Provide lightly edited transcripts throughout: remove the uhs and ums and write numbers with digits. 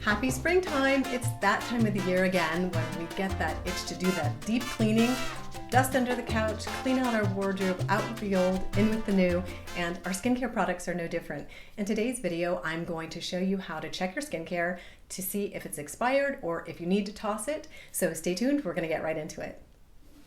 Happy springtime! It's that time of the year again when we get that itch to do that deep cleaning, dust under the couch, clean out our wardrobe, out with the old, in with the new, and our skincare products are no different. In today's video, I'm going to show you how to check your skincare to see if it's expired or if you need to toss it. So stay tuned, we're going to get right into it.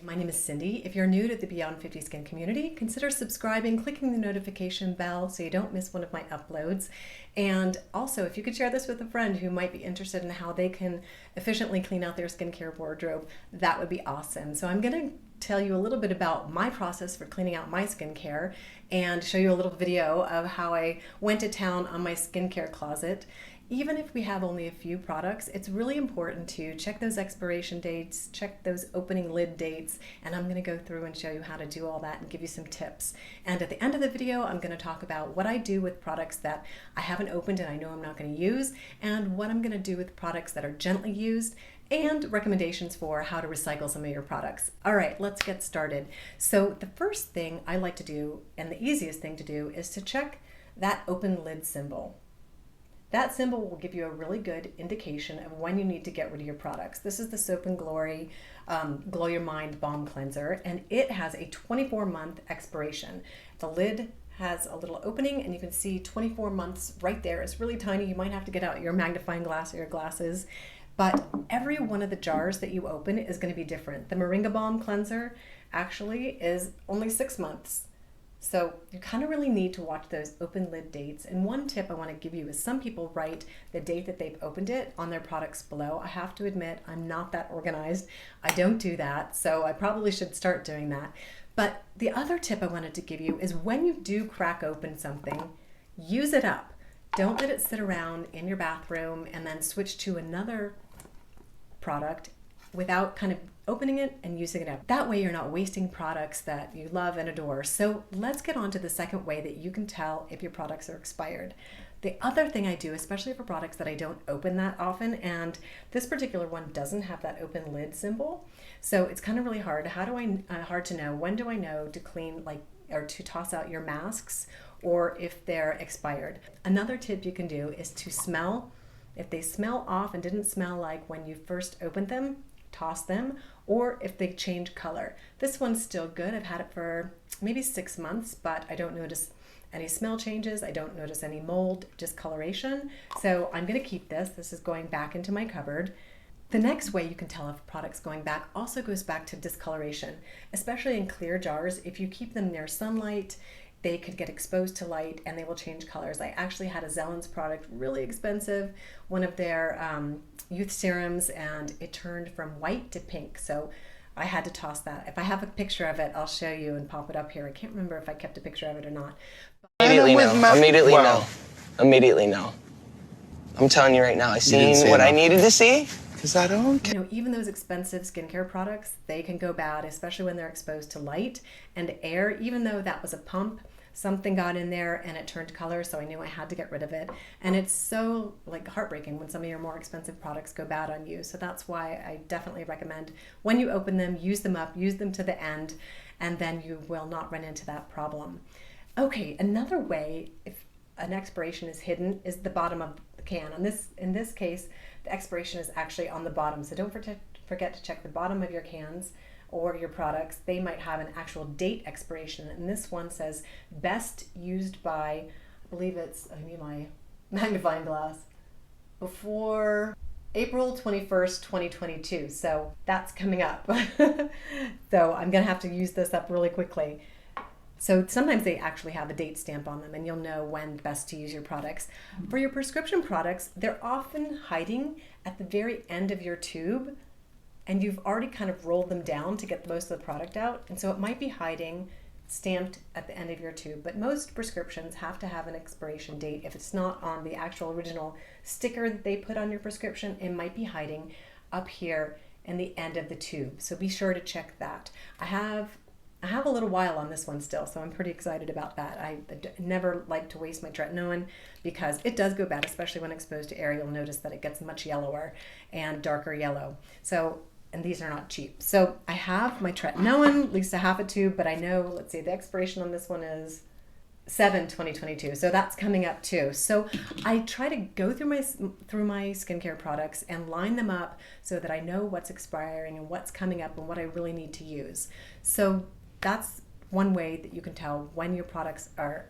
My name is Cindy. If you're new to the Beyond 50 Skin community, consider subscribing, clicking the notification bell so you don't miss one of my uploads. And also, if you could share this with a friend who might be interested in how they can efficiently clean out their skincare wardrobe, that would be awesome. So I'm going to tell you a little bit about my process for cleaning out my skincare and show you a little video of how I went to town on my skincare closet. Even if we have only a few products, it's really important to check those expiration dates, check those opening lid dates, and I'm going to go through and show you how to do all that and give you some tips. And at the end of the video, I'm going to talk about what I do with products that I haven't opened and I know I'm not going to use, and what I'm going to do with products that are gently used, and recommendations for how to recycle some of your products. All right, let's get started. So the first thing I like to do, and the easiest thing to do, is to check that open lid symbol. That symbol will give you a really good indication of when you need to get rid of your products. This is the Soap & Glory Glow Your Mind Balm Cleanser, and it has a 24-month expiration. The lid has a little opening, and you can see 24 months right there. It's really tiny. You might have to get out your magnifying glass or your glasses, but every one of the jars that you open is going to be different. The Moringa Balm Cleanser actually is only 6 months. So you kind of really need to watch those open lid dates. And one tip I want to give you is some people write the date that they've opened it on their products below. I have to admit, I'm not that organized. I don't do that, so I probably should start doing that. But the other tip I wanted to give you is when you do crack open something, use it up. Don't let it sit around in your bathroom and then switch to another product without kind of opening it and using it up. That way you're not wasting products that you love and adore. So let's get on to the second way that you can tell if your products are expired. The other thing I do, especially for products that I don't open that often, and this particular one doesn't have that open lid symbol, so it's kind of really hard. Hard to know, when do I know to clean, or to toss out your masks, or if they're expired. Another tip you can do is to smell. If they smell off and didn't smell like when you first opened them, toss them, or if they change color. This one's still good. I've had it for maybe 6 months, but I don't notice any smell changes. I don't notice any mold, discoloration. So I'm going to keep this. This is going back into my cupboard. The next way you can tell if a product's going back also goes back to discoloration, especially in clear jars. If you keep them near sunlight, they could get exposed to light and they will change colors. I actually had a Zellen's product, really expensive, one of their youth serums, and it turned from white to pink. So I had to toss that. If I have a picture of it, I'll show you and pop it up here. I can't remember if I kept a picture of it or not. Immediately no. Immediately no. Immediately no. I'm telling you right now, I seen what I needed to see. Because I don't care. You know, even those expensive skincare products, they can go bad, especially when they're exposed to light and air. Even though that was a pump, something got in there and it turned color, so I knew I had to get rid of it. And it's so heartbreaking when some of your more expensive products go bad on you. So that's why I definitely recommend when you open them, use them up, use them to the end, and then you will not run into that problem. Okay, another way if an expiration is hidden is the bottom of the can. In this case, the expiration is actually on the bottom. So don't forget to check the bottom of your cans or your products. They might have an actual date expiration, and this one says best used by, I believe I need my magnifying glass, before April 21st, 2022. So that's coming up. So I'm gonna have to use this up really quickly. So sometimes they actually have a date stamp on them and you'll know when best to use your products. For your prescription products, they're often hiding at the very end of your tube, and you've already kind of rolled them down to get most of the product out. And so it might be hiding, stamped at the end of your tube. But most prescriptions have to have an expiration date. If it's not on the actual original sticker that they put on your prescription, it might be hiding up here in the end of the tube. So be sure to check that. I have a little while on this one still, so I'm pretty excited about that. I never like to waste my tretinoin because it does go bad, especially when exposed to air. You'll notice that it gets much yellower and darker yellow. So, and these are not cheap. So I have my tretinoin, at least a half a tube, but I know, let's see, the expiration on this one is 7, 2022. So that's coming up too. So I try to go through my skincare products and line them up so that I know what's expiring and what's coming up and what I really need to use. So that's one way that you can tell when your products are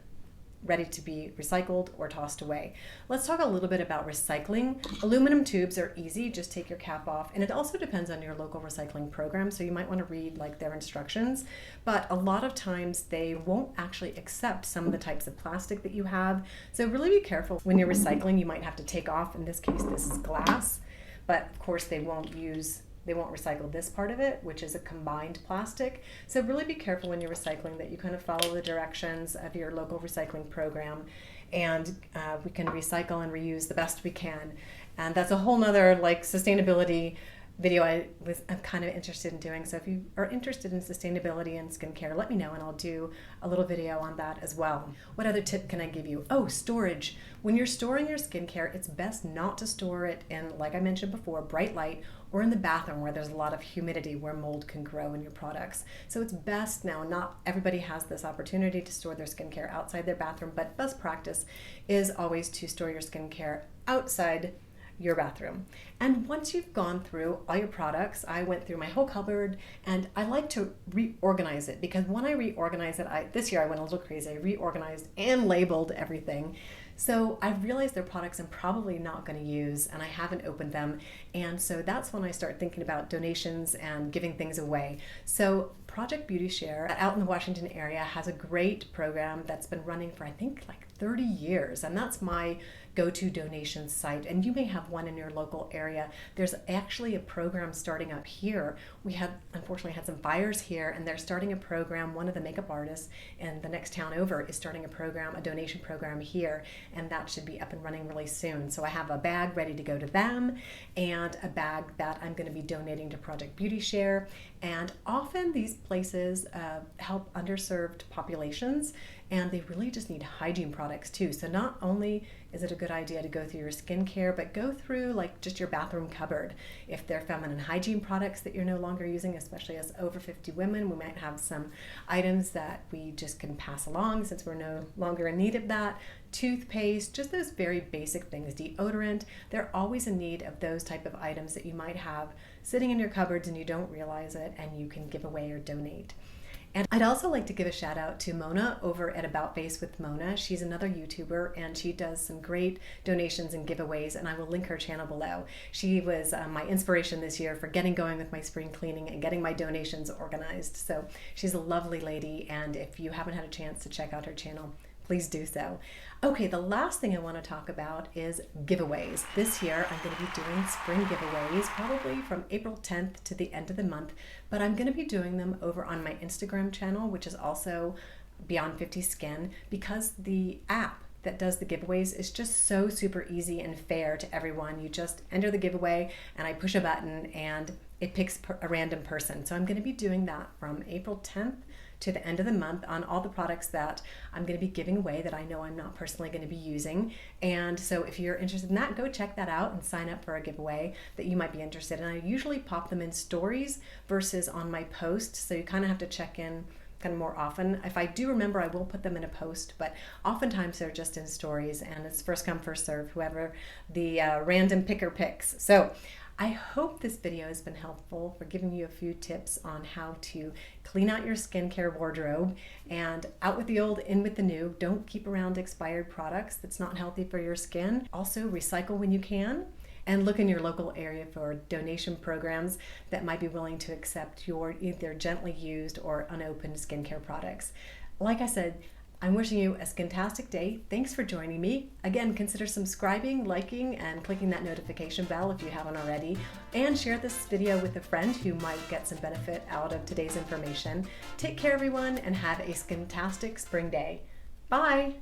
ready to be recycled or tossed away. Let's talk a little bit about recycling. Aluminum tubes are easy, just take your cap off, and it also depends on your local recycling program, so you might want to read like their instructions, but a lot of times they won't actually accept some of the types of plastic that you have, so really be careful when you're recycling. You might have to take off, in this case this is glass, but of course they won't recycle this part of it, which is a combined plastic. So really be careful when you're recycling that you kind of follow the directions of your local recycling program, and we can recycle and reuse the best we can. And that's a whole nother like sustainability video I'm kind of interested in doing. So if you are interested in sustainability and skincare, let me know and I'll do a little video on that as well. What other tip can I give you? Oh, storage. When you're storing your skincare, it's best not to store it in, like I mentioned before, bright light, or in the bathroom where there's a lot of humidity where mold can grow in your products. So it's best now, not everybody has this opportunity to store their skincare outside their bathroom, but best practice is always to store your skincare outside your bathroom. And once you've gone through all your products, I went through my whole cupboard and I like to reorganize it, because when I reorganize it, this year I went a little crazy. I reorganized and labeled everything. So I realized there are products I'm probably not going to use and I haven't opened them. And so that's when I start thinking about donations and giving things away. So Project Beauty Share out in the Washington area has a great program that's been running for I think like 30 years. And that's my go-to donation site. And you may have one in your local area. There's actually a program starting up here. We unfortunately had some fires here, and they're starting a program. One of the makeup artists in the next town over is starting a donation program here, and that should be up and running really soon. So I have a bag ready to go to them and a bag that I'm going to be donating to Project Beauty Share. And often these places help underserved populations, and they really just need hygiene products too. So not only is it a good idea to go through your skincare, but go through like just your bathroom cupboard. If they're feminine hygiene products that you're no longer using, especially as over 50 women, we might have some items that we just can pass along since we're no longer in need of that. Toothpaste, just those very basic things, deodorant. They're always in need of those type of items that you might have sitting in your cupboards and you don't realize it, and you can give away or donate. And I'd also like to give a shout out to Mona over at About Face with Mona. She's another YouTuber and she does some great donations and giveaways, and I will link her channel below. She was my inspiration this year for getting going with my spring cleaning and getting my donations organized. So she's a lovely lady, and if you haven't had a chance to check out her channel, please do so. Okay, the last thing I want to talk about is giveaways. This year I'm going to be doing spring giveaways probably from April 10th to the end of the month, but I'm going to be doing them over on my Instagram channel, which is also Beyond 50 Skin, because the app that does the giveaways is just so super easy and fair to everyone. You just enter the giveaway and I push a button and it picks a random person. So I'm going to be doing that from April 10th to the end of the month on all the products that I'm going to be giving away that I know I'm not personally going to be using. And so if you're interested in that, go check that out and sign up for a giveaway that you might be interested in. I usually pop them in stories versus on my post, so you kind of have to check in kind of more often. If I do remember, I will put them in a post, but oftentimes they're just in stories, and it's first come, first serve, whoever the random picker picks. So I hope this video has been helpful for giving you a few tips on how to clean out your skincare wardrobe, and out with the old, in with the new. Don't keep around expired products. That's not healthy for your skin. Also, recycle when you can, and look in your local area for donation programs that might be willing to accept your either gently used or unopened skincare products. Like I said, I'm wishing you a skintastic day. Thanks for joining me. Again, consider subscribing, liking, and clicking that notification bell if you haven't already. And share this video with a friend who might get some benefit out of today's information. Take care, everyone, and have a skintastic spring day. Bye!